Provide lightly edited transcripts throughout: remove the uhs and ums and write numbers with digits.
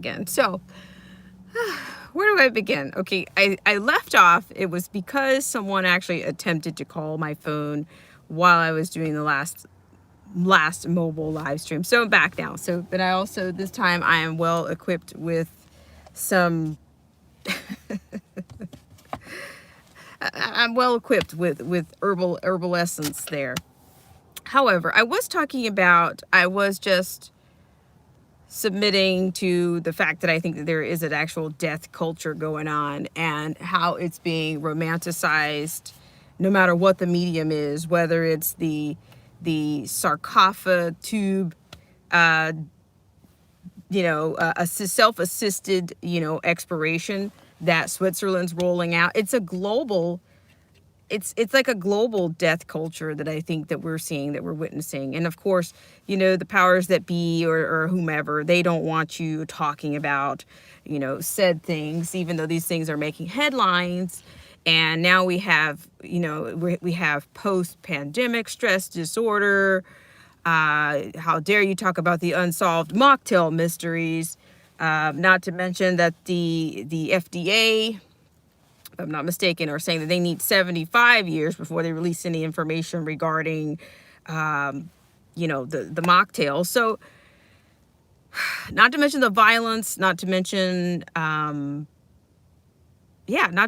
Again. So, where do I begin? Okay, I left off. It was because someone actually attempted to call my phone while I was doing the last mobile live stream. So I'm back now. So, but I also this time I am well equipped with some. I'm well equipped with herbal essence there. However, I was talking about I was just submitting to the fact that I think that there is an actual death culture going on and how it's being romanticized no matter what the medium is, whether it's the sarcophagus tube, uh, a self-assisted, expiration that Switzerland's rolling out. It's like a global death culture that I think that we're seeing, that we're witnessing. And of course, the powers that be, or whomever, they don't want you talking about, said things, even though these things are making headlines. And now we have, we have post-pandemic stress disorder. How dare you talk about the unsolved mocktail mysteries? Not to mention that the FDA, if I'm not mistaken, are saying that they need 75 years before they release any information regarding, the mocktail. So, not to mention the violence, not to mention, not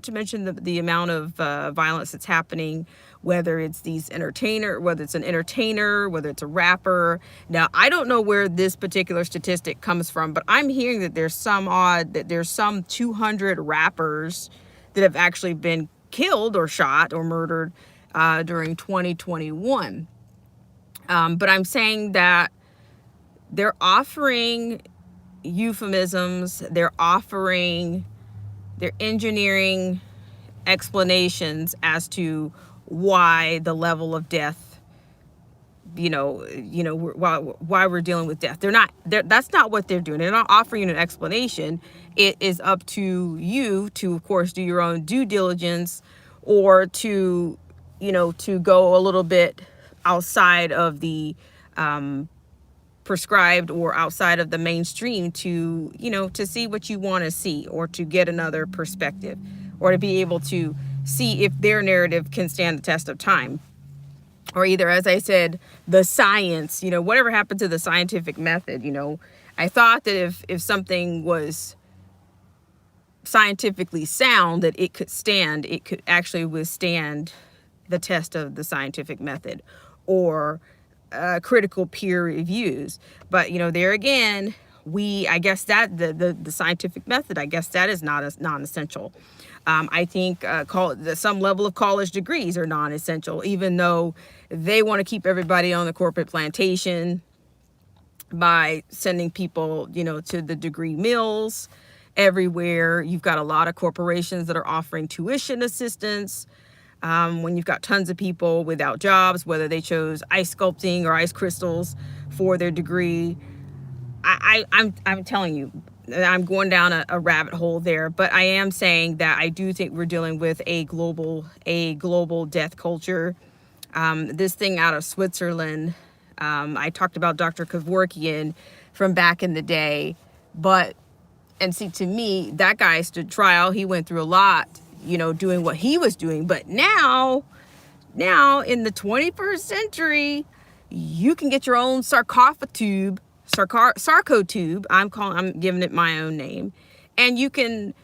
to mention the amount of violence that's happening, whether it's whether it's an entertainer, whether it's a rapper. Now, I don't know where this particular statistic comes from, but I'm hearing that there's some 200 rappers that have actually been killed or shot or murdered during 2021. But I'm saying that they're offering euphemisms, they're engineering explanations as to why the level of death, why we're dealing with death. That's not what they're doing. They're not offering an explanation. It is up to you to, of course, do your own due diligence, or to go a little bit outside of the prescribed, or outside of the mainstream, to see what you want to see, or to get another perspective, or to be able to see if their narrative can stand the test of time. Or either, as I said, the science, whatever happened to the scientific method. I thought that if something was scientifically sound, that it could actually withstand the test of the scientific method, or critical peer reviews. But there again, I guess that the scientific method, I guess that is not as non-essential. I think some level of college degrees are non-essential, even though they want to keep everybody on the corporate plantation by sending people, to the degree mills everywhere. You've got a lot of corporations that are offering tuition assistance. When you've got tons of people without jobs, whether they chose ice sculpting or ice crystals for their degree. I'm telling you, I'm going down a rabbit hole there, but I am saying that I do think we're dealing with a global death culture. This thing out of Switzerland, I talked about Dr. Kevorkian from back in the day, and see, to me, that guy stood trial. He went through a lot, doing what he was doing. But now in the 21st century, you can get your own sarcophagus tube. I'm giving it my own name, and you can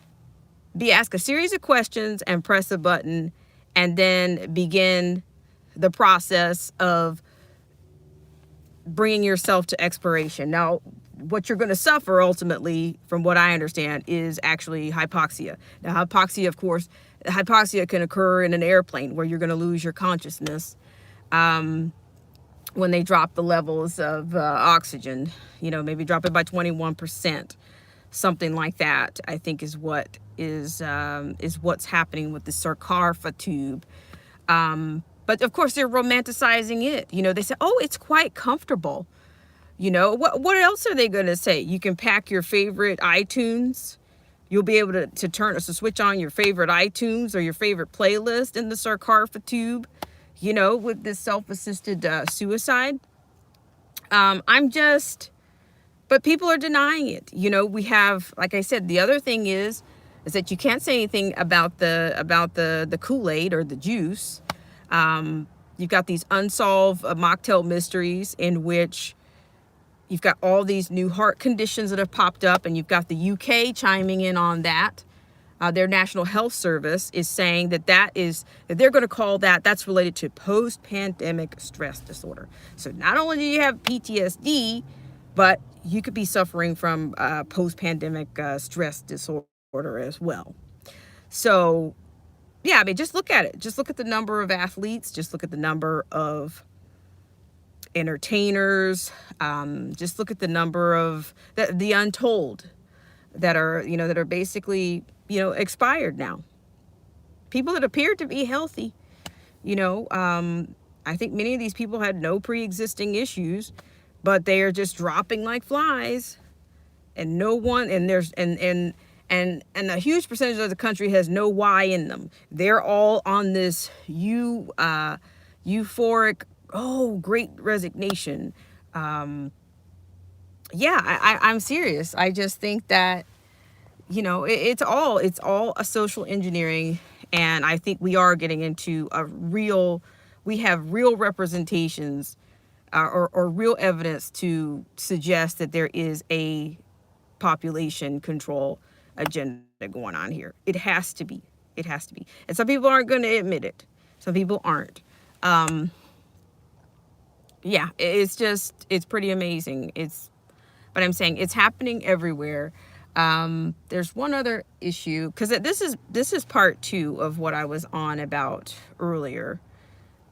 be asked a series of questions and press a button, and then begin the process of bringing yourself to expiration. Now, what you're going to suffer ultimately, from what I understand, is actually hypoxia. Now, hypoxia can occur in an airplane, where you're going to lose your consciousness when they drop the levels of oxygen. Maybe drop it by 21%, something like that. I think is what's happening with the sarcophagus tube. But of course, they're romanticizing it. They say, oh, it's quite comfortable. What else are they going to say? You can pack your favorite iTunes. You'll be able to switch on your favorite iTunes or your favorite playlist in the sarcophagus tube, with this self-assisted suicide. I'm just But people are denying it. You know, we have, like I said, the other thing is that you can't say anything about the Kool-Aid or the juice. You've got these unsolved mocktail mysteries in which you've got all these new heart conditions that have popped up, and you've got the UK chiming in on that. Their National Health Service is saying that that they're going to call that's related to post-pandemic stress disorder. So not only do you have PTSD, but you could be suffering from post-pandemic stress disorder as well. So yeah, I mean, just look at it. Just look at the number of athletes. Just look at the number of entertainers. Just look at the number of the untold that are basically expired now. People that appear to be healthy. I think many of these people had no pre-existing issues, but they are just dropping like flies, and no one, and there's and a huge percentage of the country has no why in them. They're all on this euphoric, great resignation. I'm serious. I just think that it's all a social engineering, and I think we are getting into we have real representations or real evidence to suggest that there is a population control agenda going on here. It has to be. And some people aren't going to admit it. Some people aren't. It's pretty amazing. But I'm saying it's happening everywhere. There's one other issue, because this is part 2 of what I was on about earlier.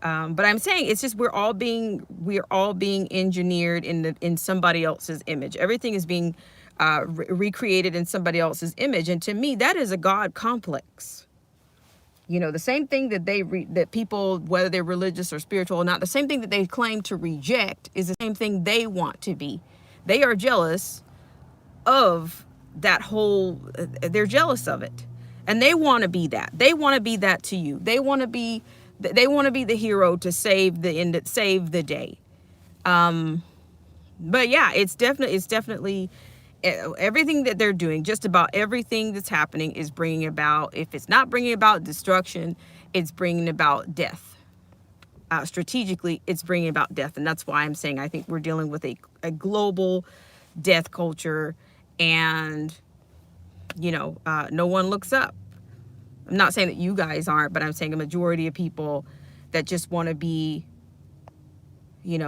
But I'm saying it's just we're all being engineered in somebody else's image. Everything is being recreated in somebody else's image, and to me, that is a God complex. The same thing that that people, whether they're religious or spiritual or not, the same thing that they claim to reject is the same thing they want to be. They are jealous of that whole. They're jealous of it, and they want to be that. They want to be that to you. They want to be the hero to save the day. But yeah, it's definitely everything that they're doing. Just about everything that's happening is bringing about, if it's not bringing about destruction, it's bringing about death. Strategically, it's bringing about death, and that's why I'm saying I think we're dealing with a global death culture, and no one looks up. I'm not saying that you guys aren't, but I'm saying a majority of people that just want to be, they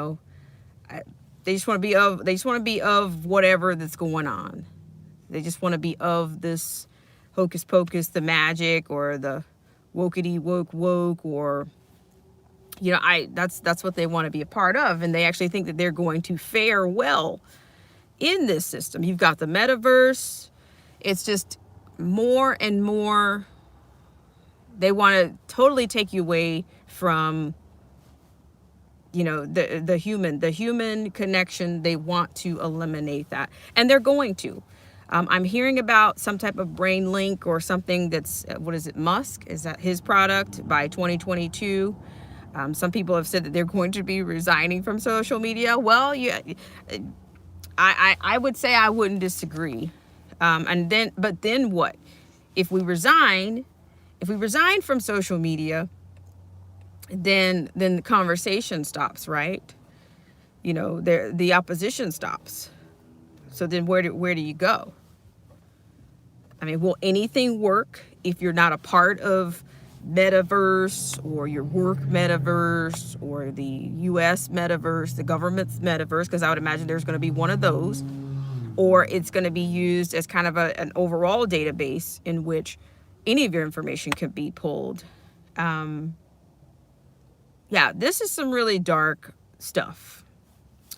just want to be of whatever that's going on. They just want to be of this hocus pocus, the magic, or the wokety woke, or that's what they want to be a part of, and they actually think that they're going to fare well in this system. You've got the metaverse. It's just more and more. They want to totally take you away from, the human connection. They want to eliminate that, and they're going to. I'm hearing about some type of brain link or something that's, what is it, Musk? Is that his product by 2022? Some people have said that they're going to be resigning from social media. Well, yeah, I would say I wouldn't disagree. But then what? If we resign from social media, then the conversation stops, right? The opposition stops. So then where do you go? I mean, will anything work if you're not a part of metaverse, or your work metaverse, or the US metaverse, the government's metaverse? Because I would imagine there's going to be one of those, or it's going to be used as kind of an overall database in which any of your information can be pulled. This is some really dark stuff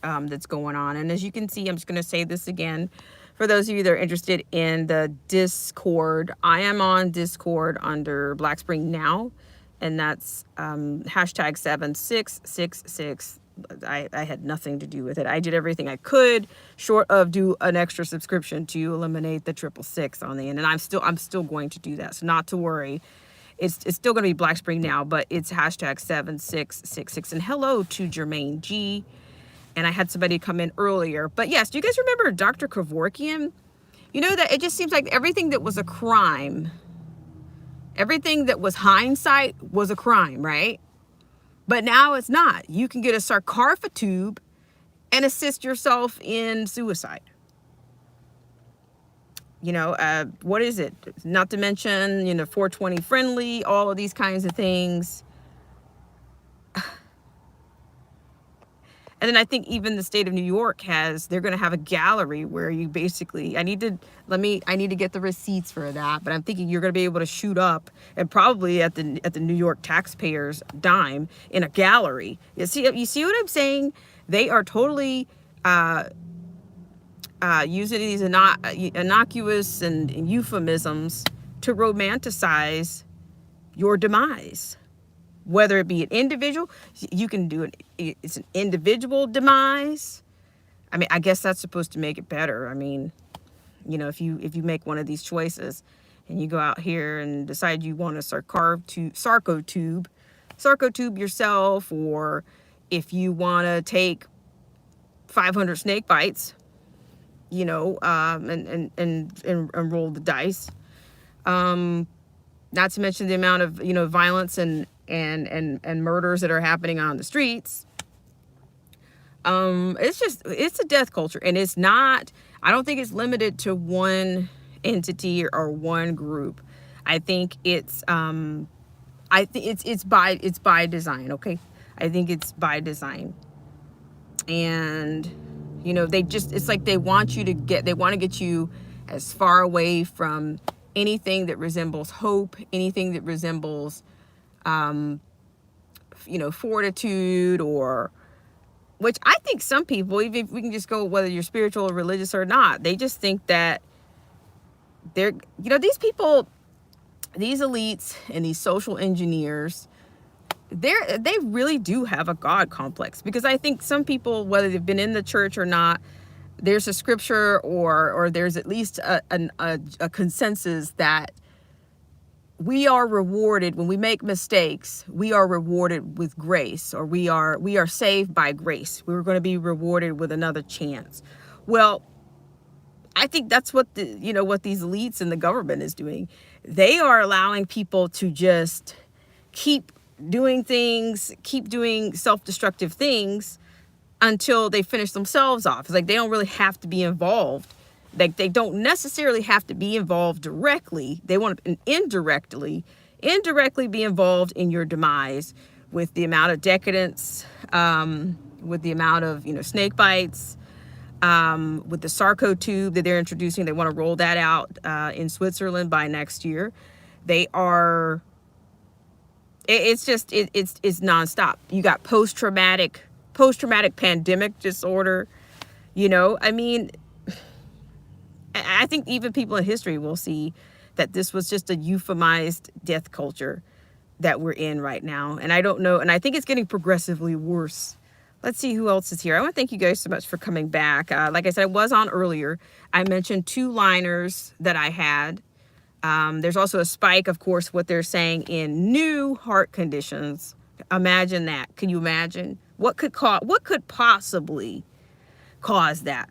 that's going on. And as you can see, I'm just going to say this again. For those of you that are interested in the Discord, I am on Discord under Black Spring Now, and that's hashtag 7666. I had nothing to do with it. I did everything I could, short of do an extra subscription to eliminate the 666 on the end, and I'm still going to do that. So not to worry. It's still going to be Black Spring Now, but it's hashtag 7666. And hello to Jermaine G. And I had somebody come in earlier. But yes, do you guys remember Dr. Kevorkian? You know that it just seems like everything that was a crime, everything that was hindsight was a crime, right? But now it's not. You can get a sarcophagus tube and assist yourself in suicide. You know, what is it? Not to mention, 420 friendly, all of these kinds of things. And then I think even the state of New York they're going to have a gallery where you basically, I need to get the receipts for that, but I'm thinking you're going to be able to shoot up, and probably at the New York taxpayers' dime, in a gallery. You see what I'm saying? They are totally using these innocuous and euphemisms to romanticize your demise. Whether it be an individual, you can do it. It's an individual demise. I mean, I guess that's supposed to make it better. I mean, if you make one of these choices and you go out here and decide you want to sarco tube yourself, or if you want to take 500 snake bites, and roll the dice. Not to mention the amount of violence and murders that are happening on the streets. It's a death culture, and it's not. I don't think it's limited to one entity or one group. I think it's by design. Okay, I think it's by design, and it's like they want to get you as far away from anything that resembles hope, anything that resembles fortitude, or, which I think some people, even if we can just go whether you're spiritual or religious or not, they just think that these people, these elites and these social engineers, they really do have a God complex, because I think some people, whether they've been in the church or not, there's a scripture or there's at least a consensus that we are rewarded when we make mistakes. We are rewarded with grace, or we are saved by grace. We're going to be rewarded with another chance. Well, I think that's what what these elites in the government is doing. They are allowing people to just keep doing things, keep doing self-destructive things until they finish themselves off. It's like they don't really have to be involved. Like they don't necessarily have to be involved directly. They want to indirectly be involved in your demise, with the amount of decadence, with the amount of snake bites, with the sarco tube that they're introducing. They want to roll that out in Switzerland by next year. They are. It's nonstop. You got post-traumatic pandemic disorder. I mean, I think even people in history will see that this was just a euphemized death culture that we're in right now. And I don't know. And I think it's getting progressively worse. Let's see who else is here. I want to thank you guys so much for coming back. Like I said, I was on earlier. I mentioned 2 liners that I had. There's also a spike, of course, what they're saying in new heart conditions. Imagine that. Can you imagine? What could possibly cause that?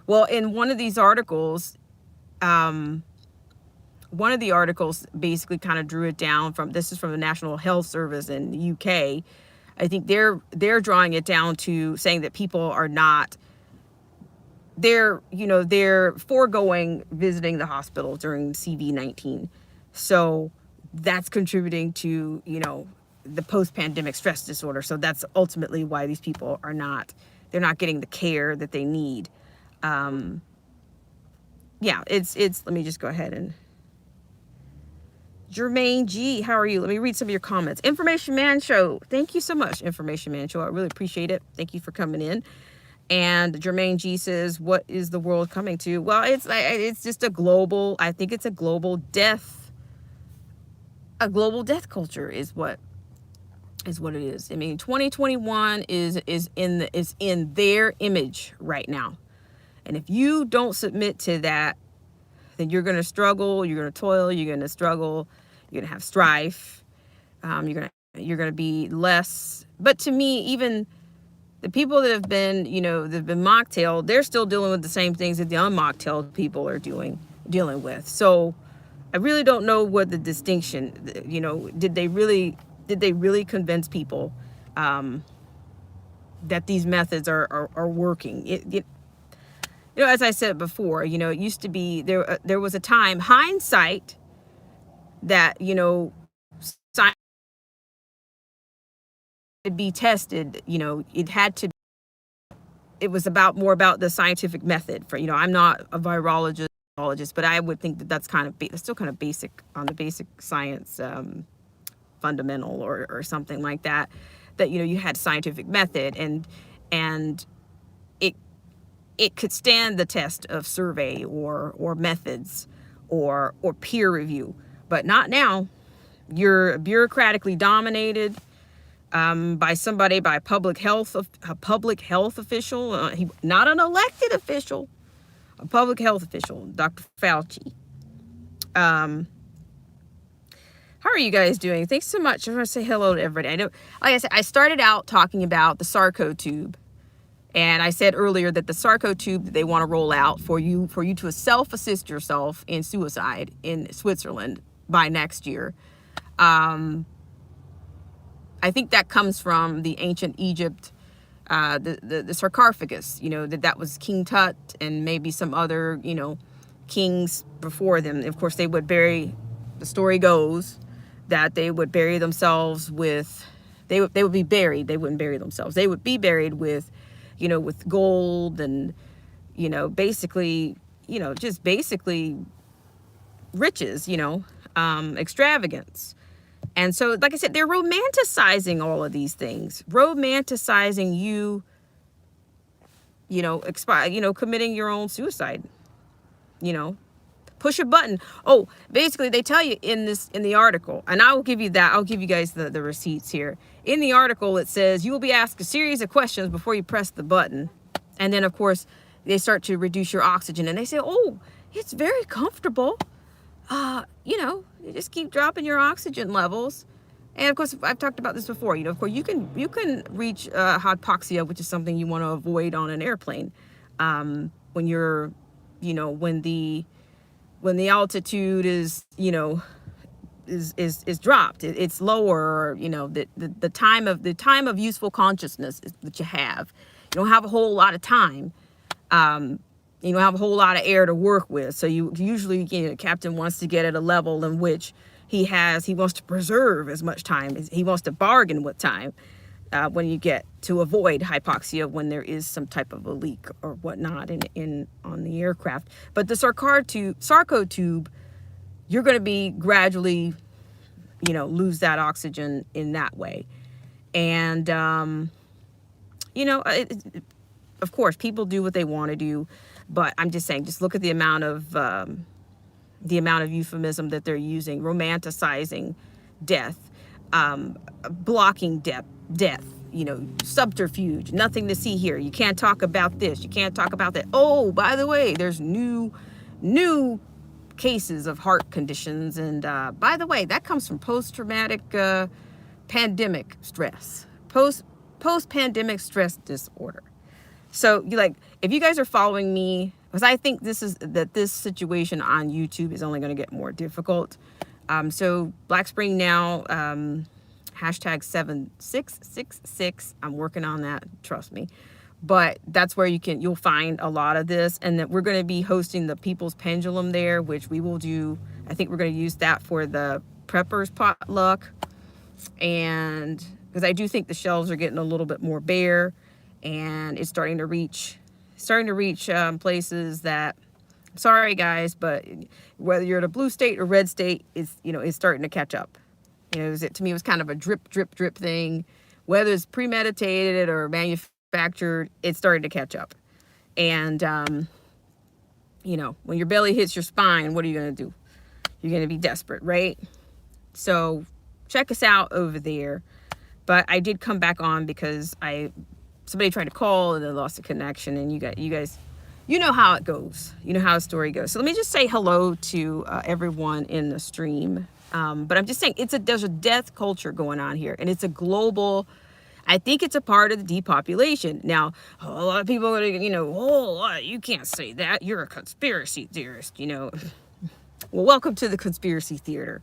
Well, in one of these articles, one of the articles basically kind of drew it down this is from the National Health Service in the UK. I think they're drawing it down to saying that people are not, they're foregoing visiting the hospital during CV-19. So that's contributing to, the post-pandemic stress disorder. So that's ultimately why these people they're not getting the care that they need. Let me just go ahead and, Jermaine G, how are you? Let me read some of your comments. Information Man Show. Thank you so much, Information Man Show. I really appreciate it. Thank you for coming in. And Jermaine G says, what is the world coming to? Well, it's just a global death culture is what it is. I mean, 2021 is in their image right now. And if you don't submit to that, then you're going to struggle, you're going to toil, you're going to struggle, you're going to have strife, you're going to be less. But to me, even The people that have been, they've been mocktailed, they're still dealing with the same things that the unmocktailed people are dealing with. So I really don't know what the distinction, did they really convince people that these methods are working? As I said before, it used to be there was a time, hindsight, that, science to be tested, it was more about the scientific method. I'm not a virologist, but I would think that that's still kind of basic on the basic science fundamental or something like that. That you had scientific method and it could stand the test of survey or methods or peer review, but not now. You're bureaucratically dominated by a public health official, not an elected official, a public health official, Dr. Fauci. How are you guys doing? Thanks so much. I want to say hello to everybody. Like I said, I started out talking about the Sarco tube. And I said earlier that the Sarco tube that they want to roll out for you to self-assist yourself in suicide in Switzerland by next year. I think that comes from the ancient Egypt, the sarcophagus, that was King Tut and maybe some other, kings before them. Of course, they would the story goes that they would bury themselves they would be buried. They wouldn't bury themselves. They would be buried with gold and, basically, just basically riches, extravagance. And so, like I said, they're romanticizing all of these things, romanticizing committing your own suicide, push a button. Oh, basically they tell you in the article, and I'll give you guys the receipts here. In the article, it says you will be asked a series of questions before you press the button. And then, of course, they start to reduce your oxygen. And they say, oh, it's very comfortable. You just keep dropping your oxygen levels. And, of course, I've talked about this before. Of course, you can reach hypoxia, which is something you want to avoid on an airplane. When you're, when the altitude is, is dropped, it's lower, the time of useful consciousness that you have. You don't have a whole lot of time. You don't have a whole lot of air to work with. So you usually, the captain wants to get at a level in which he wants to preserve as much time as he wants to bargain with time when you get to avoid hypoxia when there is some type of a leak or whatnot on the aircraft. But the Sarco tube, you're going to be gradually, lose that oxygen in that way. And, of course, people do what they want to do, but I'm just saying, just look at the amount of euphemism that they're using, romanticizing death, blocking death, subterfuge, nothing to see here. You can't talk about this. You can't talk about that. Oh, by the way, there's new cases of heart conditions. And by the way, that comes from post-traumatic pandemic stress, post-pandemic stress disorder. So if you guys are following me, because I think this situation on YouTube is only going to get more difficult. So Black Spring Now, hashtag 7666. I'm working on that. Trust me. But that's where you'll find a lot of this. And that we're going to be hosting the People's Pendulum there, which we will do. I think we're going to use that for the preppers potluck. And because I do think the shelves are getting a little bit more bare, and it's starting to reach places that, sorry guys, but whether you're in a blue state or red state, it's starting to catch up. To me, it was kind of a drip thing. Whether it's premeditated or manufactured, it's starting to catch up. And, when your belly hits your spine, what are you going to do? You're going to be desperate, right? So check us out over there. But I did come back on because somebody tried to call and they lost the connection, and you guys, how it goes. You know how a story goes. So let me just say hello to everyone in the stream. But I'm just saying there's a death culture going on here, and it's a global. I think it's a part of the depopulation. Now, a lot of people are going to, oh, you can't say that. You're a conspiracy theorist, Well, welcome to the conspiracy theater.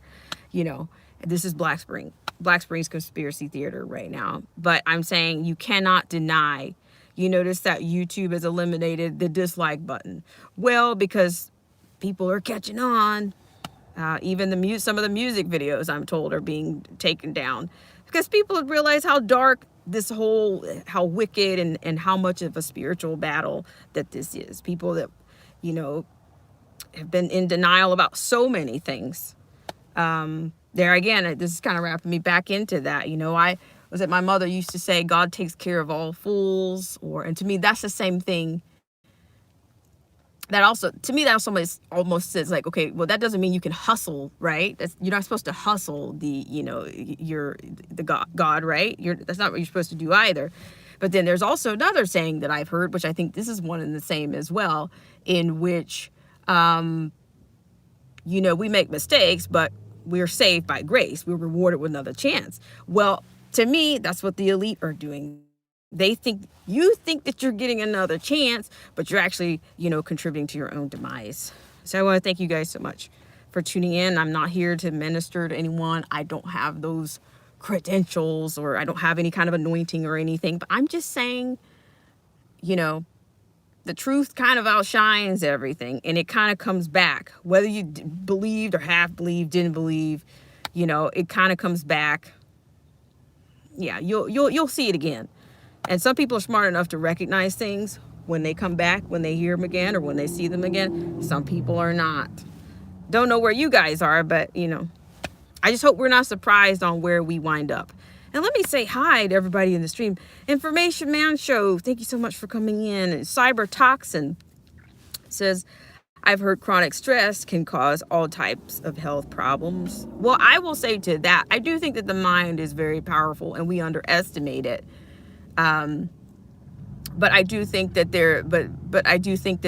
This is Black Springs conspiracy theater right now. But I'm saying you cannot deny. You notice that YouTube has eliminated the dislike button. Well, because people are catching on. Even some of the music videos, I'm told, are being taken down because people have realized how dark how wicked and how much of a spiritual battle that this is. People that, have been in denial about so many things. There again, this is kind of wrapping me back into that. My mother used to say, God takes care of all fools, and to me, that's the same thing. That also almost says like, okay, well, that doesn't mean you can hustle, right? You're not supposed to hustle the God, right? That's not what you're supposed to do either. But then there's also another saying that I've heard, which I think this is one and the same as well, in which, we make mistakes, but we're saved by grace. We're rewarded with another chance. Well, to me, that's what the elite are doing. You think that you're getting another chance, but you're actually, contributing to your own demise. So I want to thank you guys so much for tuning in. I'm not here to minister to anyone. I don't have those credentials, or I don't have any kind of anointing or anything, but I'm just saying, the truth kind of outshines everything, and it kind of comes back, whether you believed or half believed, didn't believe, it kind of comes back. Yeah, you'll see it again. And some people are smart enough to recognize things when they come back, when they hear them again, or when they see them again. Some people are not. Don't know where you guys are, but, I just hope we're not surprised on where we wind up. And let me say hi to everybody in the stream. Information Man Show, thank you so much for coming in. And Cyber Toxin says, I've heard chronic stress can cause all types of health problems. Well, I will say to that, I do think that the mind is very powerful and we underestimate it. But I do think that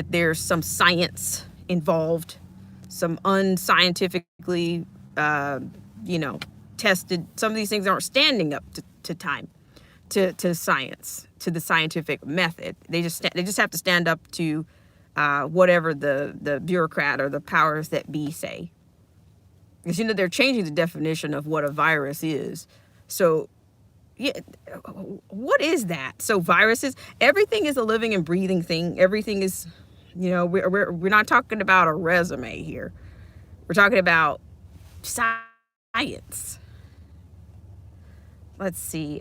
there's some science involved, some unscientifically, tested. Some of these things aren't standing up to time, to science, to the scientific method. They just have to stand up to whatever the bureaucrat or the powers that be say. Because they're changing the definition of what a virus is. So. Yeah, what is that? So viruses, everything is a living and breathing thing. Everything is, we're not talking about a resume here. We're talking about science. Let's see.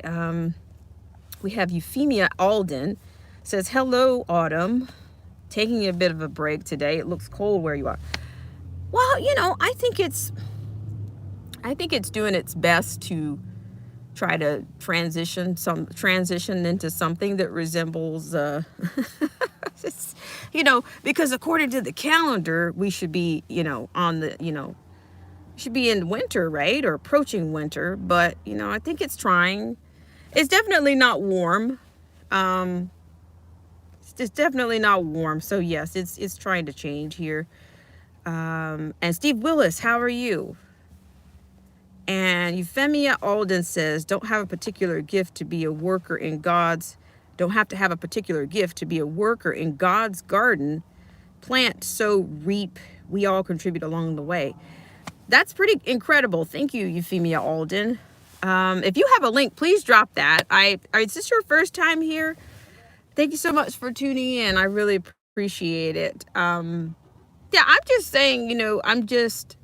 We have Euphemia Alden says, hello, Autumn. Taking a bit of a break today. It looks cold where you are. Well, I think it's doing its best to try to transition into something that resembles because according to the calendar we should be should be in winter, right, or approaching winter, but I think it's trying. It's definitely not warm. It's definitely not warm, so yes, it's trying to change here. And Steve Willis, how are you? And Euphemia Alden says, don't have a particular gift to be a worker in God's garden. Plant, sow, reap. We all contribute along the way. That's pretty incredible. Thank you, Euphemia Alden. If you have a link, please drop that. Is this your first time here? Thank you so much for tuning in. I really appreciate it. I'm just saying, I'm just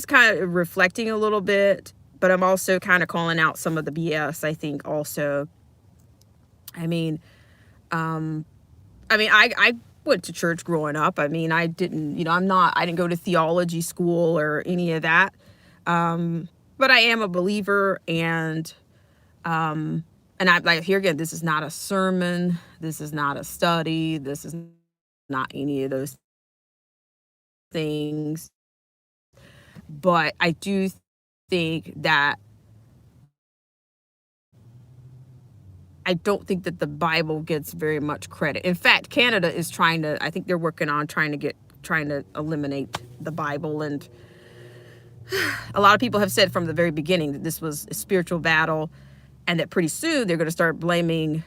kind of reflecting a little bit, but I'm also kind of calling out some of the BS, I think, also. I went to church growing up. I didn't go to theology school or any of that. But I am a believer, and I like, here again, this is not a sermon. This is not a study. This is not any of those things. But I do think that I don't think that the Bible gets very much credit. In fact, Canada is I think they're working on trying to eliminate the Bible. And a lot of people have said from the very beginning that this was a spiritual battle. and that pretty soon they're going to start blaming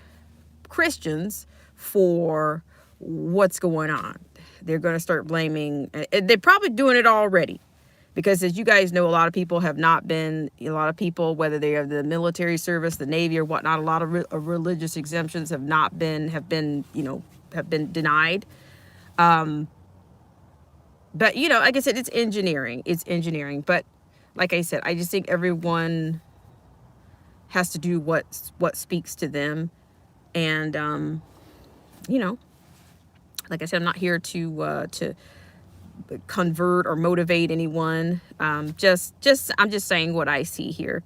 Christians for what's going on. They're going to start blaming, and they're probably doing it already, because as you guys know, a lot of people have not been, a lot of people, whether they have the military service, the Navy or whatnot, a lot of religious exemptions have been denied. But, like I said, it's engineering. But like I said, I just think everyone has to do what speaks to them. And, like I said, I'm not here to convert or motivate anyone. I'm just saying what I see here.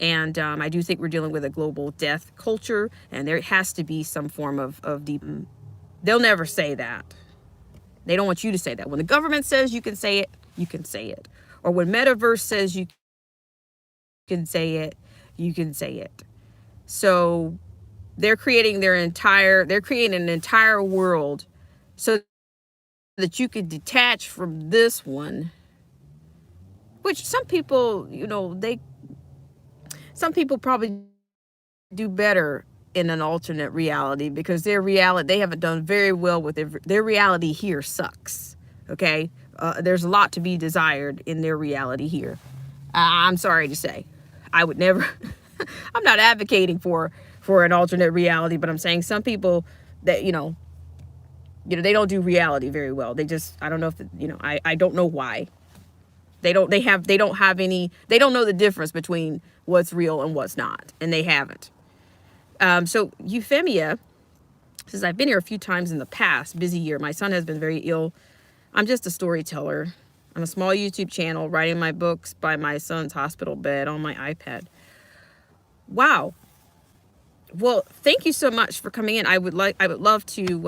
And I do think we're dealing with a global death culture, and there has to be some form of deep. They'll never say that. They don't want you to say that. When the government says you can say it, you can say it. Or when Metaverse says you can say it, you can say it. So they're creating an entire world so that you can detach from this one, which some people, some people probably do better in an alternate reality, because they haven't done very well with their reality here sucks. Okay. There's a lot to be desired in their reality here. I'm sorry to say, I would never, I'm not advocating for an alternate reality, but I'm saying some people that, they don't do reality very well. They just, I don't know if, I don't know why. They don't know the difference between what's real and what's not. And they haven't. So Euphemia says, I've been here a few times in the past, busy year. My son has been very ill. I'm just a storyteller. I'm a small YouTube channel, writing my books by my son's hospital bed on my iPad. Wow. Well, thank you so much for coming in. I would love to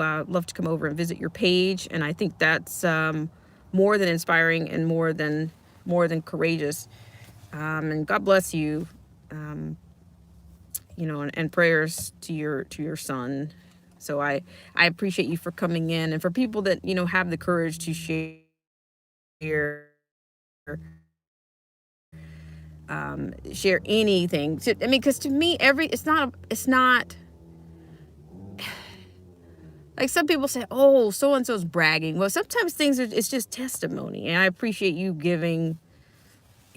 come over and visit your page. And I think that's more than inspiring and more than courageous. And God bless you. And prayers to your son. So I appreciate you for coming in, and for people that, have the courage to share, share anything. Because to me, it's not like some people say, oh, so-and-so's bragging. Well, sometimes it's just testimony. And I appreciate you giving.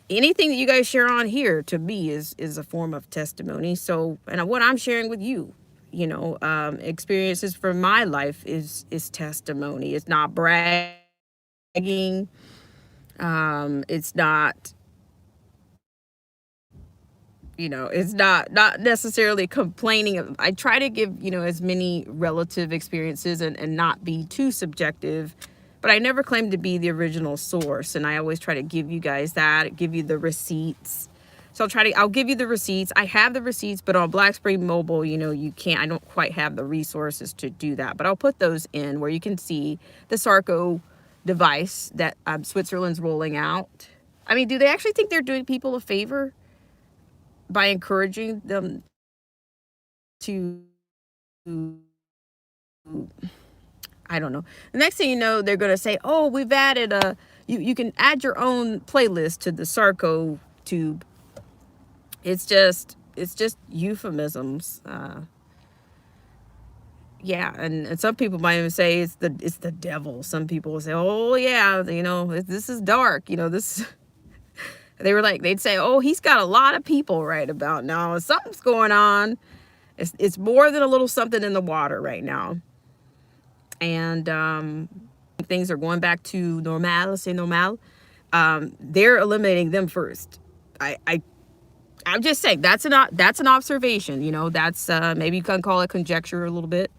Anything that you guys share on here, to me, is a form of testimony. So, and what I'm sharing with you, experiences from my life is testimony. It's not bragging. It's not, it's not necessarily complaining. I try to give, as many relative experiences and not be too subjective. But I never claim to be the original source, and I always try to give you guys that, give you the receipts. So I'll give you the receipts. I have the receipts, but on Black Spring Mobile, I don't quite have the resources to do that. But I'll put those in where you can see the Sarco device that Switzerland's rolling out. I mean, do they actually think they're doing people a favor by encouraging them to, I don't know. The next thing you know, they're going to say, oh, we've added you can add your own playlist to the Sarco tube. It's just euphemisms. Yeah. And some people might even say it's the devil. Some people will say, oh yeah, this is dark. They'd say, oh, he's got a lot of people right about now. Something's going on. It's more than a little something in the water right now. And things are going back to normal. They're eliminating them first. I'm just saying that's an observation. That's maybe you can call it conjecture a little bit.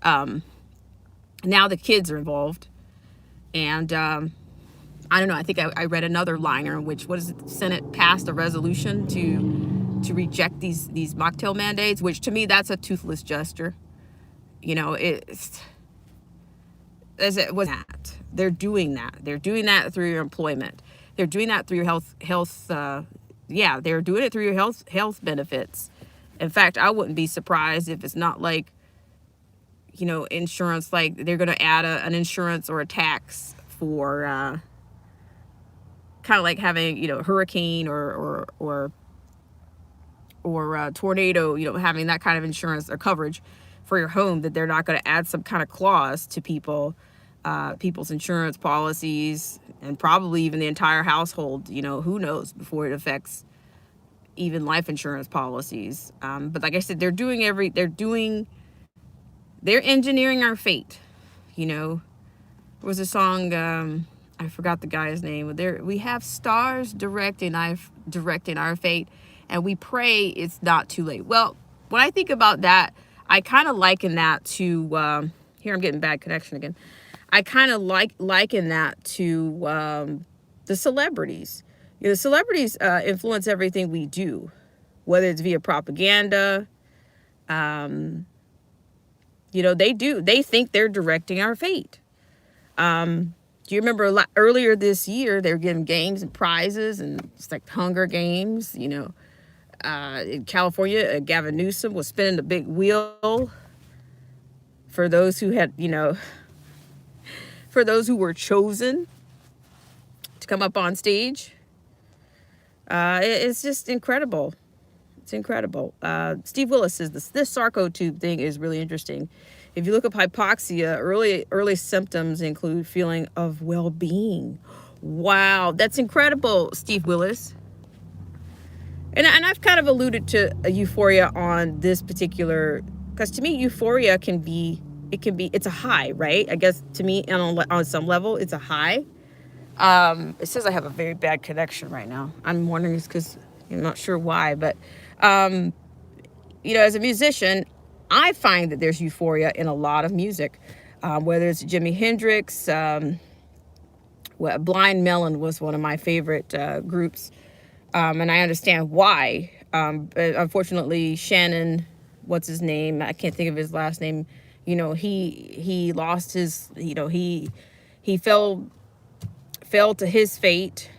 Now the kids are involved, and I don't know. I think I read another liner in which the Senate passed a resolution to reject these mocktail mandates, which to me that's a toothless gesture. As it was that they're doing that through your employment. They're doing that through your health. They're doing it through your health benefits. In fact, I wouldn't be surprised if it's not like, insurance, like they're going to add an insurance or a tax for kind of like having, hurricane or tornado, having that kind of insurance or coverage for your home, that they're not going to add some kind of clause to people's insurance policies, and probably even the entire household, who knows, before it affects even life insurance policies. But like I said, they're engineering our fate. There was a song, I forgot the guy's name, but we have stars directing our fate, and we pray it's not too late. Well, when I think about that, I kind of liken that to, here I'm getting bad connection again. I kind of liken that to the celebrities. The celebrities influence everything we do, whether it's via propaganda. They think they're directing our fate. Do you remember earlier this year, they were giving games and prizes, and it's like Hunger Games, in California, Gavin Newsom was spinning the big wheel for those who had, for those who were chosen to come up on stage. It's just incredible. It's incredible. Steve Willis says this sarcotube thing is really interesting. If you look up hypoxia, early symptoms include feeling of well-being. Wow, that's incredible, Steve Willis. And I've kind of alluded to a euphoria on this particular, because to me, euphoria it's a high, right? I guess to me, on some level, it's a high. It says I have a very bad connection right now. I'm wondering it's because I'm not sure why, but as a musician, I find that there's euphoria in a lot of music, whether it's Jimi Hendrix. Blind Melon was one of my favorite groups, and I understand why. But unfortunately, Shannon, what's his name? I can't think of his last name. He lost his. He fell to his fate,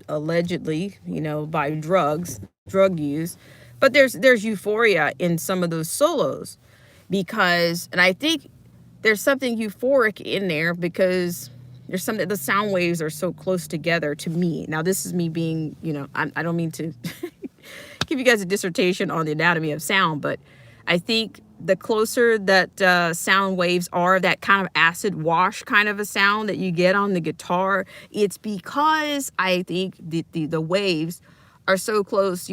allegedly, by drug use. But there's euphoria in some of those solos, and I think there's something euphoric in there because there's something, the sound waves are so close together to me. Now, this is me being, I don't mean to give you guys a dissertation on the anatomy of sound, but I think the closer that sound waves are, that kind of acid wash kind of a sound that you get on the guitar, it's because I think the waves are so close,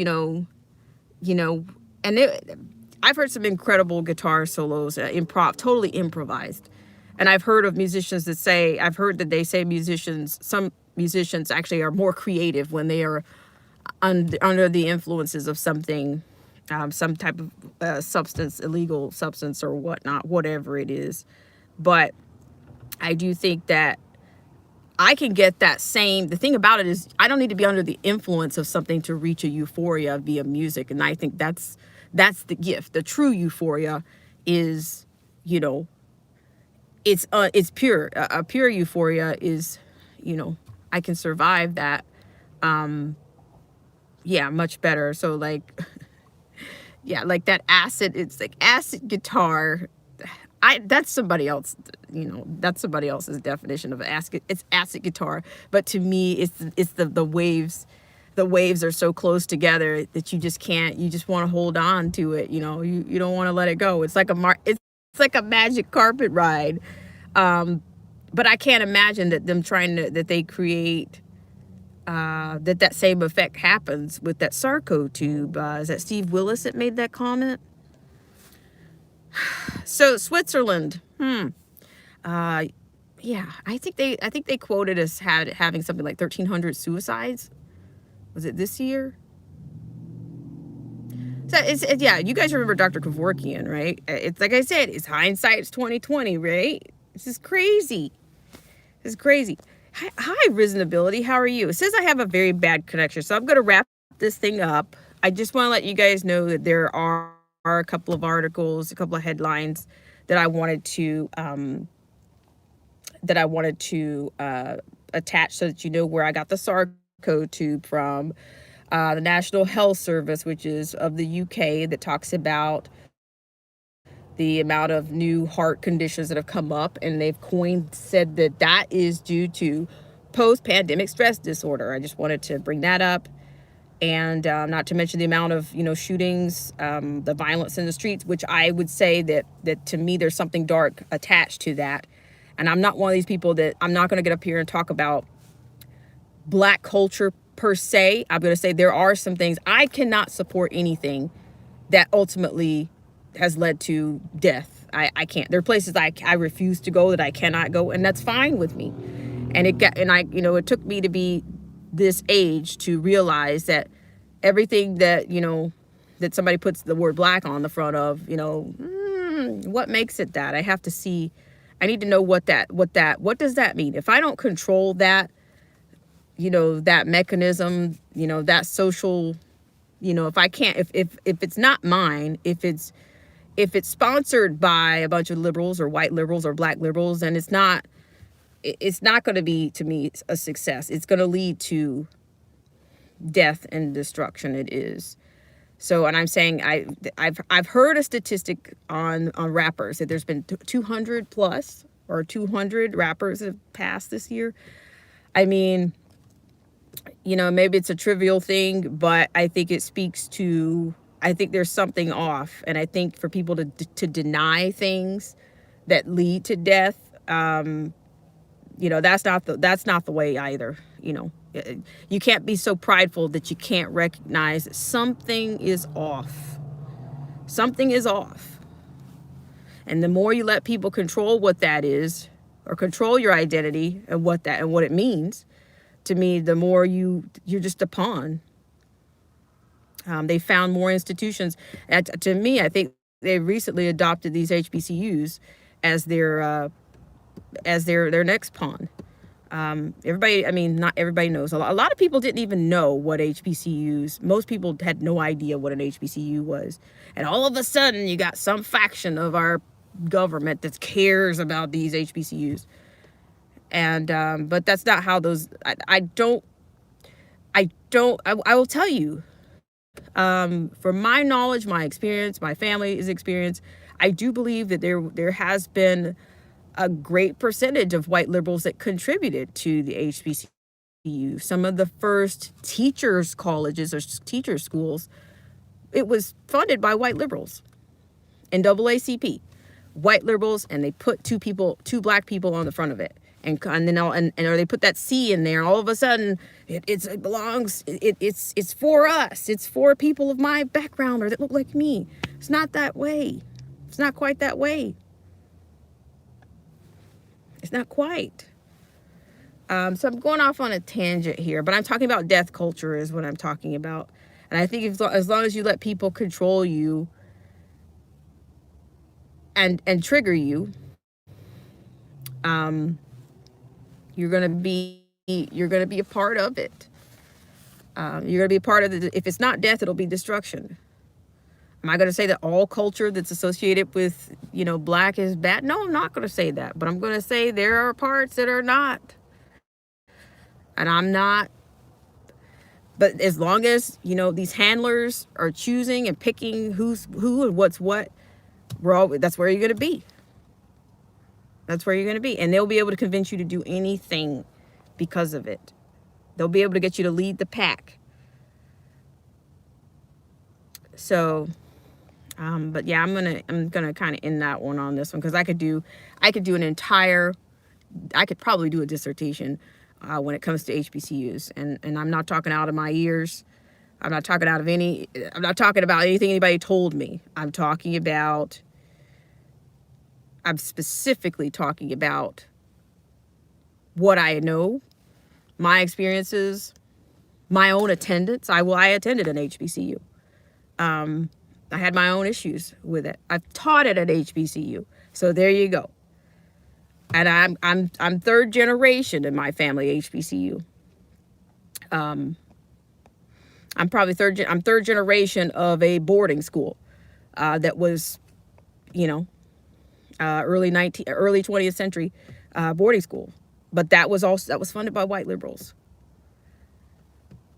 I've heard some incredible guitar solos, totally improvised. And I've heard of musicians that some musicians actually are more creative when they are under the influences of something, some type of substance, illegal substance or whatnot, whatever it is. But I do think that I can get that same, the thing about it is I don't need to be under the influence of something to reach a euphoria via music. And I think that's the gift. The true euphoria is, it's pure. A pure euphoria is, I can survive that. Much better. So like, like that acid, it's like acid guitar. That's somebody else, that's somebody else's definition of acid. It's acid guitar. But to me, it's the waves. The waves are so close together that you just want to hold on to it. You don't want to let it go. It's like a magic carpet ride. But I can't imagine that that they create, that same effect happens with that sarcotube. Is that Steve Willis that made that comment? So Switzerland, I think they quoted us having something like 1,300 suicides. Was it this year? So you guys remember Dr. Kevorkian, right? It's like I said, it's hindsight's 2020, right? This is crazy. Hi, Reasonability. How are you? It says I have a very bad connection, so I'm going to wrap this thing up. I just want to let you guys know that there are a couple of articles, a couple of headlines that I wanted to attach so that you know where I got the sarcotube from. The National Health Service, which is of the UK, that talks about the amount of new heart conditions that have come up, and they've said that is due to post-pandemic stress disorder. I just wanted to bring that up. And not to mention the amount of, you know, shootings, the violence in the streets, which I would say that to me there's something dark attached to that. And I'm not one of these people that, I'm not going to get up here and talk about Black culture per se. I'm going to say there are some things I cannot support, anything that ultimately has led to death. I can't. There are places I refuse to go, that I cannot go, and that's fine with me. And it took me to be this age to realize that everything that, you know, that somebody puts the word Black on the front of, you know, what makes it that? I have to see. I need to know what does that mean? If I don't control that, you know, that mechanism, you know, that social, you know, if I can't, if it's not mine, if it's sponsored by a bunch of liberals or white liberals or Black liberals, then it's not going to be, to me, a success. It's going to lead to death and destruction. It is. So, and I'm saying, I've heard a statistic on rappers that there's been 200 plus, or 200 rappers that have passed this year. I mean, you know, maybe it's a trivial thing, but I think it speaks to, I think there's something off. And I think for people to deny things that lead to death, you know, that's not the way either. You know, you can't be so prideful that you can't recognize that something is off. Something is off. And the more you let people control what that is, or control your identity and what it means, to me, the more you're just a pawn. They found more institutions. To me, I think they recently adopted these HBCUs as their next pawn. Everybody, I mean, not everybody knows. A lot of people didn't even know what HBCUs. Most people had no idea what an HBCU was. And all of a sudden, you got some faction of our government that cares about these HBCUs. And but that's not how those. I will tell you. From my knowledge, my experience, my family's experience, I do believe that there has been a great percentage of white liberals that contributed to the HBCU. Some of the first teachers' colleges or teacher schools, it was funded by white liberals. NAACP, white liberals, and they put two Black people on the front of it. And or they put that C in there. All of a sudden, it belongs. It's for us. It's for people of my background or that look like me. It's not that way. It's not quite that way. It's not quite. So I'm going off on a tangent here, but I'm talking about death culture is what I'm talking about. And I think as long as you let people control you and trigger you, you're gonna be a part of it. You're gonna be a part of it. If it's not death, it'll be destruction. Am I gonna say that all culture that's associated with, you know, Black is bad? No, I'm not gonna say that. But I'm gonna say there are parts that are not. And I'm not. But as long as, you know, these handlers are choosing and picking who's who and what's what, that's where you're gonna be. That's where you're going to be. And they'll be able to convince you to do anything because of it. They'll be able to get you to lead the pack. So, but yeah, I'm gonna kind of end that one on this one, because I could probably do a dissertation when it comes to HBCUs. And I'm not talking out of my ears. I'm not talking about anything anybody told me. I'm specifically talking about what I know, my experiences, my own attendance. I attended an HBCU. I had my own issues with it. I've taught at an HBCU, so there you go. And I'm third generation in my family HBCU. I'm third generation of a boarding school that was, you know, early 20th century boarding school, but that was funded by white liberals.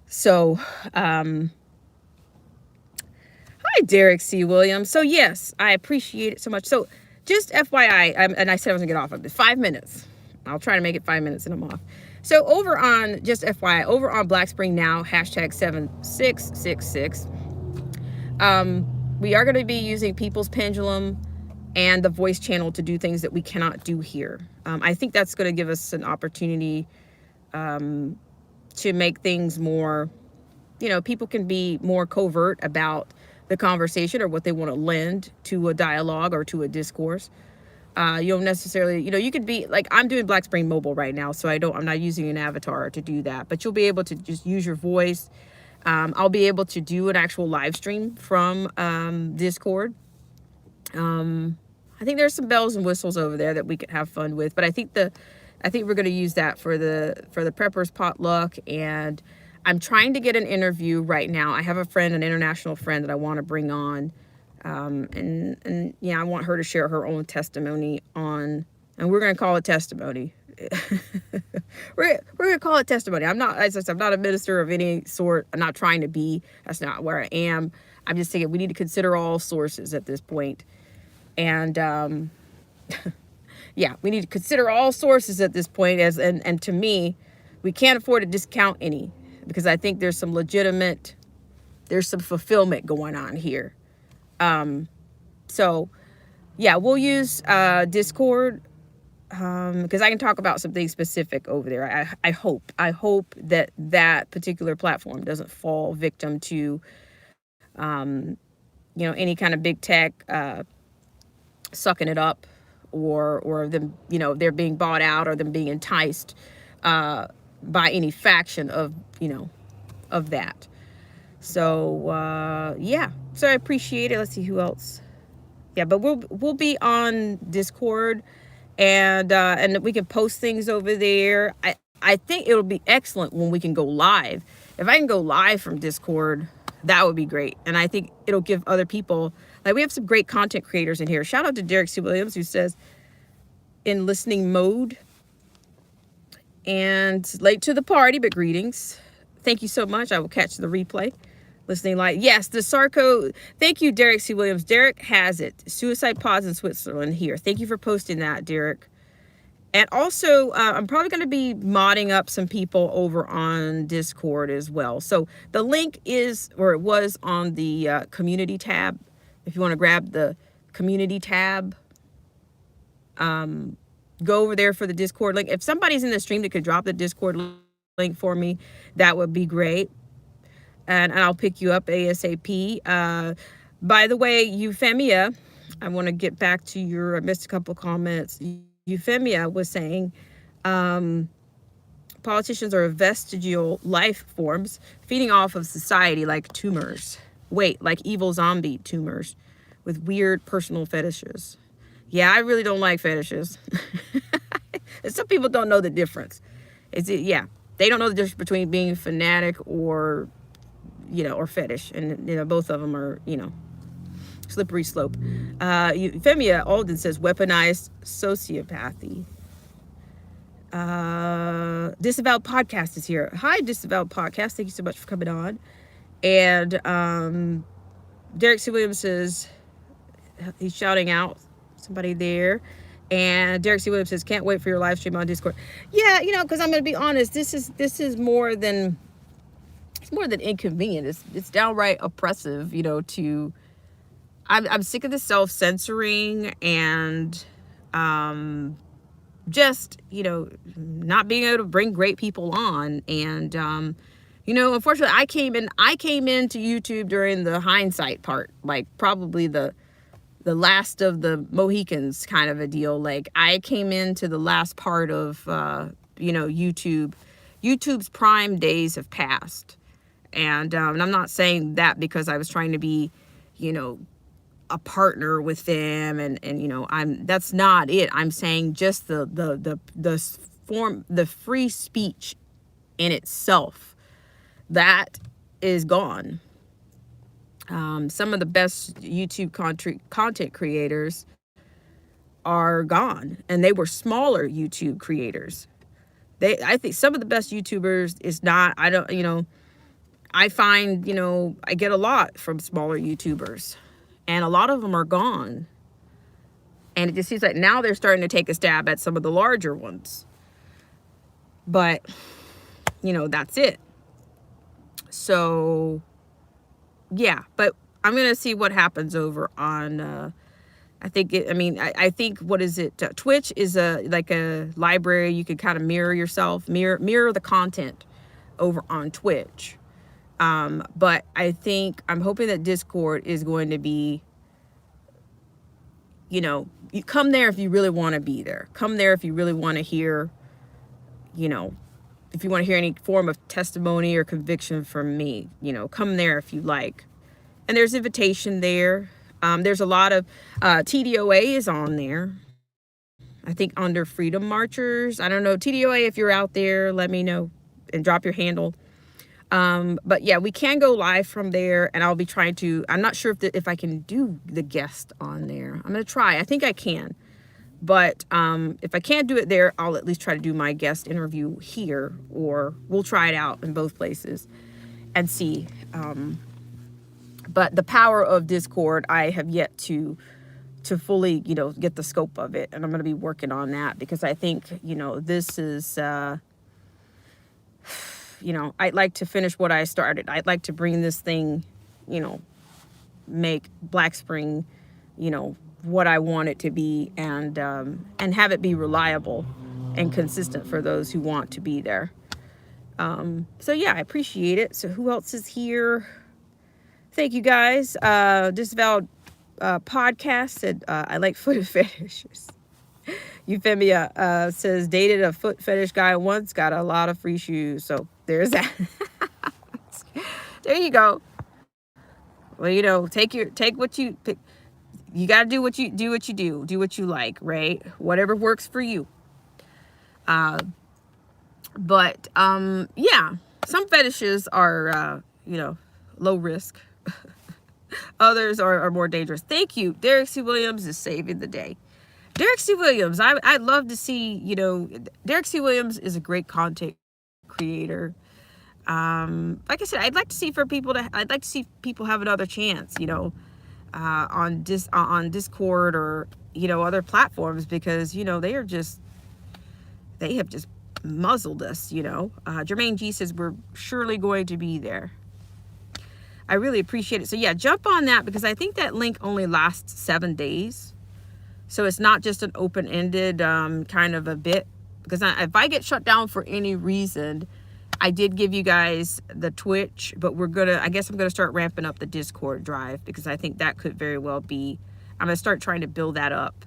So, hi Derek C. Williams. So yes, I appreciate it so much. So just FYI, and I said I was gonna get off of it. 5 minutes. I'll try to make it 5 minutes and I'm off. So over on, just FYI, over on Black Spring Now, hashtag 7666, we are going to be using People's Pendulum and the voice channel to do things that we cannot do here. I think that's going to give us an opportunity to make things more, people can be more covert about the conversation or what they want to lend to a dialogue or to a discourse. You don't necessarily, you could be like, I'm doing Black Spring Mobile right now, so I'm not using an avatar to do that, but you'll be able to just use your voice. I'll be able to do an actual live stream from Discord. I think there's some bells and whistles over there that we could have fun with, but I think we're going to use that for the preppers potluck. And I'm trying to get an interview right now. I have a friend, an international friend, that I want to bring on. And I want her to share her own testimony on, and we're going to call it testimony. we're going to call it testimony. I'm not a minister of any sort. I'm not trying to be. That's not where I am. I'm just saying we need to consider all sources at this point. And, we need to consider all sources at this point, and to me, we can't afford to discount any, because I think there's some fulfillment going on here. We'll use Discord, because I can talk about something specific over there. I hope that particular platform doesn't fall victim to, any kind of big tech, sucking it up, or them, they're being bought out, or them being enticed, by any faction of that. So, so I appreciate it. Let's see who else. Yeah, but we'll be on Discord, and we can post things over there. I think it'll be excellent when we can go live. If I can go live from Discord, that would be great. And I think it'll give other people, like, we have some great content creators in here. Shout out to Derek C. Williams, who says, in listening mode and late to the party, but greetings. Thank you so much. I will catch the replay. Listening live. Yes, the Sarko. Thank you, Derek C. Williams. Derek has it. Suicide pods in Switzerland here. Thank you for posting that, Derek. And also, I'm probably going to be modding up some people over on Discord as well. So the link is, or it was, on the community tab. If you want to grab the community tab, go over there for the Discord link. If somebody's in the stream that could drop the Discord link for me, that would be great. And I'll pick you up ASAP. By the way, Euphemia, I want to get back to I missed a couple of comments. Euphemia was saying, politicians are vestigial life forms feeding off of society like tumors. Like evil zombie tumors with weird personal fetishes. Yeah, I really don't like fetishes. Some people don't know the difference. They don't know the difference between being fanatic or fetish. And, both of them are, slippery slope. Euphemia Alden says weaponized sociopathy. Disavowed Podcast is here. Hi, Disavowed Podcast. Thank you so much for coming on. And Derek C. Williams says, he's shouting out somebody there. And Derek C. Williams says, can't wait for your live stream on Discord. Yeah, because I'm going to be honest, this is more than, it's more than inconvenient. It's downright oppressive, to, I'm sick of the self-censoring and just, not being able to bring great people on. And, unfortunately, I came into YouTube during the hindsight part, like probably the last of the Mohicans kind of a deal. Like, I came into the last part of, YouTube. YouTube's prime days have passed. And I'm not saying that because I was trying to be, a partner with them, and that's not it. I'm saying just the free speech in itself, that is gone. Some of the best YouTube content creators are gone, and they were smaller YouTube creators. I think some of the best YouTubers is not, I find, I get a lot from smaller YouTubers, and a lot of them are gone. And it just seems like now they're starting to take a stab at some of the larger ones. But, you know, that's it. So, yeah, but I'm going to see what happens over on, I think, what is it? Twitch is like a library. You could kind of mirror yourself, mirror the content over on Twitch. But I'm hoping that Discord is going to be, you know, you come there if you really want to be there. Come there if you really want to hear, you know, if you want to hear any form of testimony or conviction from me, you know, come there if you like. And there's invitation there. There's a lot of TDOA is on there. I think under Freedom Marchers. I don't know. TDOA, if you're out there, let me know and drop your handle. But yeah, we can go live from there, and I'll be trying to, I'm not sure if I can do the guest on there. I'm going to try. I think I can. But if I can't do it there, I'll at least try to do my guest interview here, or we'll try it out in both places and see. But the power of Discord, I have yet to fully, you know, get the scope of it. And I'm going to be working on that, because I think, you know, this is, you know, I'd like to finish what I started. I'd like to bring this thing, you know, make Black Spring, you know, what I want it to be, and have it be reliable and consistent for those who want to be there. So yeah, I appreciate it. So who else is here? Thank you guys. Disavowed podcast said, I like foot fetishes. Euphemia says, dated a foot fetish guy once, got a lot of free shoes. So there's that. There you go. Well, you know, take what you pick. You got to do what you do what you like, right? Whatever works for you. But yeah, some fetishes are, you know, low risk. Others are more dangerous. Thank you. Derek C. Williams is saving the day. Derek C. Williams, I'd love to see, you know, Derek C. Williams is a great content creator. Like I said, I'd like to see people have another chance, you know, on Discord or, you know, other platforms, because, you know, they have just muzzled us, you know. Jermaine G says, we're surely going to be there. I really appreciate it. So yeah, jump on that, because I think that link only lasts 7 days. So it's not just an open-ended kind of a bit, because if I get shut down for any reason, I did give you guys the Twitch, but I guess I'm gonna start ramping up the Discord drive, because I think that could very well be, I'm gonna start trying to build that up,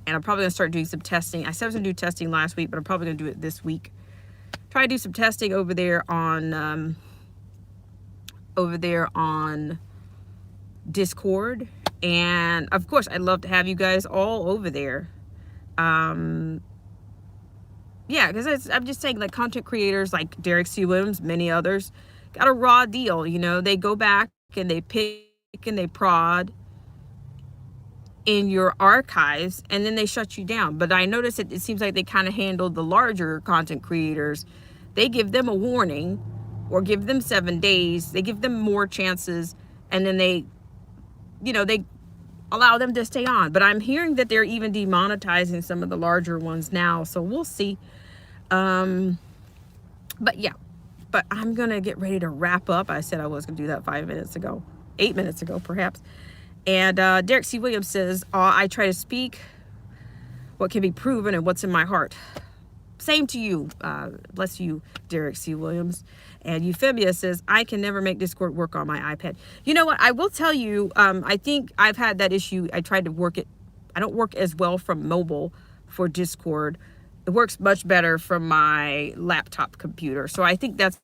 and I'm probably gonna start doing some testing. I said I was gonna do testing last week, but I'm probably gonna do it this week. Try to do some testing over there on Discord. And of course, I'd love to have you guys all over there. Yeah, because I'm just saying, like, content creators like Derek C. Williams, many others, got a raw deal. You know, they go back and they pick and they prod in your archives, and then they shut you down. But I noticed it seems like they kind of handled the larger content creators. They give them a warning, or give them 7 days. They give them more chances, and then they, you know, they allow them to stay on. But I'm hearing that they're even demonetizing some of the larger ones now, so we'll see. But yeah, but I'm gonna get ready to wrap up. I said I was gonna do that 8 minutes ago perhaps. And Derek C. Williams says, I try to speak what can be proven and what's in my heart. Same to you. Bless you, Derek C. Williams. And Euphemia says, I can never make Discord work on my iPad. You know what? I will tell you, I think I've had that issue. I tried to work it. I don't work as well from mobile for Discord. It works much better from my laptop computer. So I think that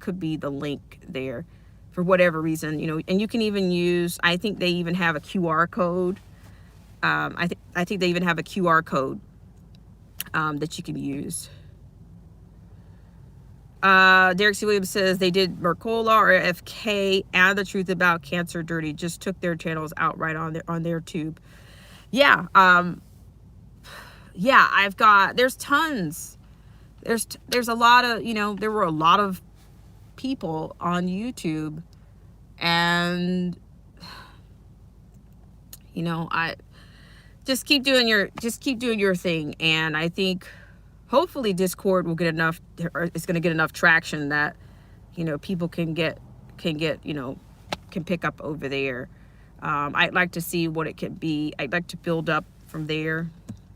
could be the link there for whatever reason, you know. And you can even use, I think they even have a QR code. I think they even have a QR code that you can use. Derek C. Williams says they did Mercola or FK and the Truth About Cancer dirty. Just took their channels outright on their tube. Yeah. Yeah, there's tons. There's a lot of, you know, there were a lot of people on YouTube, and, you know, just keep doing your thing. And I think hopefully Discord will get enough, or it's going to get enough traction that, you know, people can get, you know, can pick up over there. I'd like to see what it can be. I'd like to build up from there.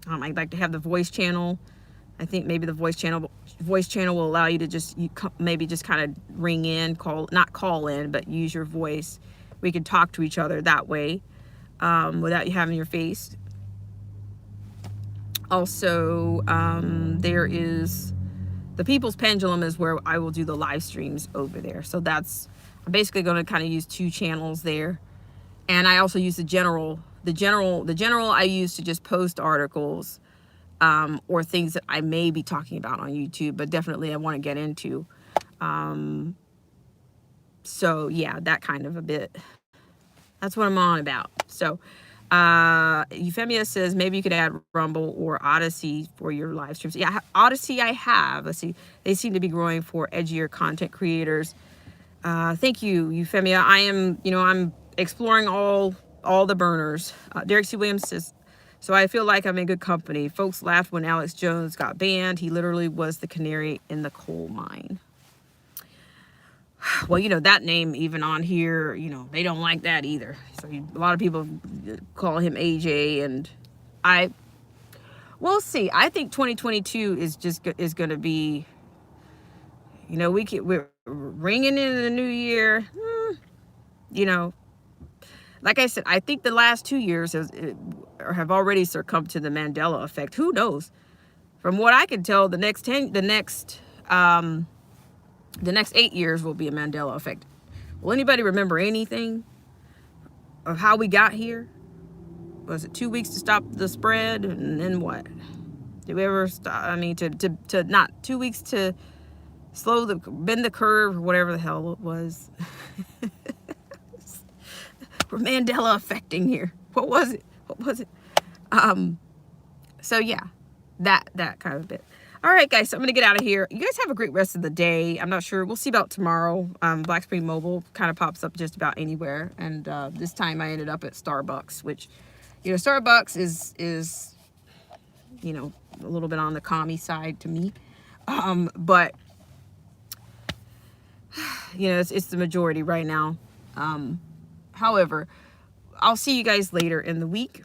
I'd like to have the voice channel. I think maybe the voice channel will allow you to just, maybe just kind of ring in, not call in, but use your voice. We can talk to each other that way, without you having your face. Also, there is the People's Pendulum is where I will do the live streams over there. So I'm basically going to kind of use 2 channels there. And I also use the general I use to just post articles, or things that I may be talking about on YouTube, but definitely I want to get into. So yeah, that kind of a bit, that's what I'm on about. So, Euphemia says maybe you could add Rumble or Odyssey for your live streams. Yeah, Odyssey I have. Let's see. They seem to be growing for edgier content creators. Thank you, Euphemia. I'm exploring all the burners. Derek C. Williams says, so I feel like I'm in good company. Folks laughed when Alex Jones got banned. He literally was the canary in the coal mine. Well, you know, that name even on here, you know, they don't like that either. So a lot of people call him AJ, and we'll see. I think 2022 is going to be, you know, we're ringing in the new year. You know, like I said, I think the last 2 years have already succumbed to the Mandela effect. Who knows? From what I can tell, the next 8 years will be a Mandela effect. Will anybody remember anything of how we got here? Was it 2 weeks to stop the spread, and then what? Did we ever stop? I mean, to not 2 weeks to bend the curve, or whatever the hell it was. We're Mandela affecting here. What was it? So yeah, that kind of bit. All right, guys, so I'm going to get out of here. You guys have a great rest of the day. I'm not sure. We'll see about tomorrow. Black Spring Mobile kind of pops up just about anywhere. And this time I ended up at Starbucks, which, you know, Starbucks is, you know, a little bit on the commie side to me. But, you know, it's the majority right now. However, I'll see you guys later in the week.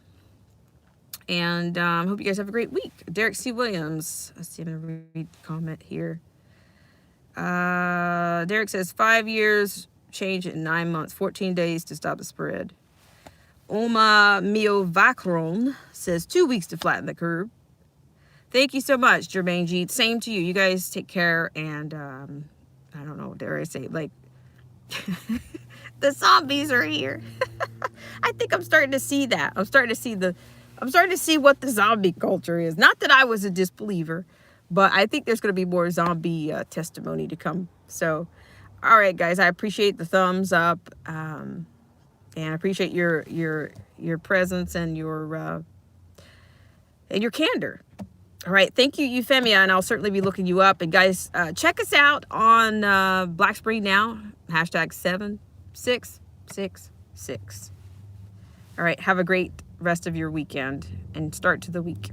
And hope you guys have a great week. Derek C. Williams. Let's see, I'm going to read the comment here. Derek says 5 years, change in 9 months, 14 days to stop the spread. Oma Miovacron says 2 weeks to flatten the curve. Thank you so much, Jermaine G. Same to you. You guys take care. And I don't know, dare I say, like, the zombies are here. I think I'm starting to see that. I'm starting to see what the zombie culture is. Not that I was a disbeliever, but I think there's going to be more zombie testimony to come. So, all right, guys, I appreciate the thumbs up, and I appreciate your presence and your candor. All right, thank you, Euphemia, and I'll certainly be looking you up. And guys, check us out on Black Spring Now, #7666. All right, have a great rest of your weekend and start to the week.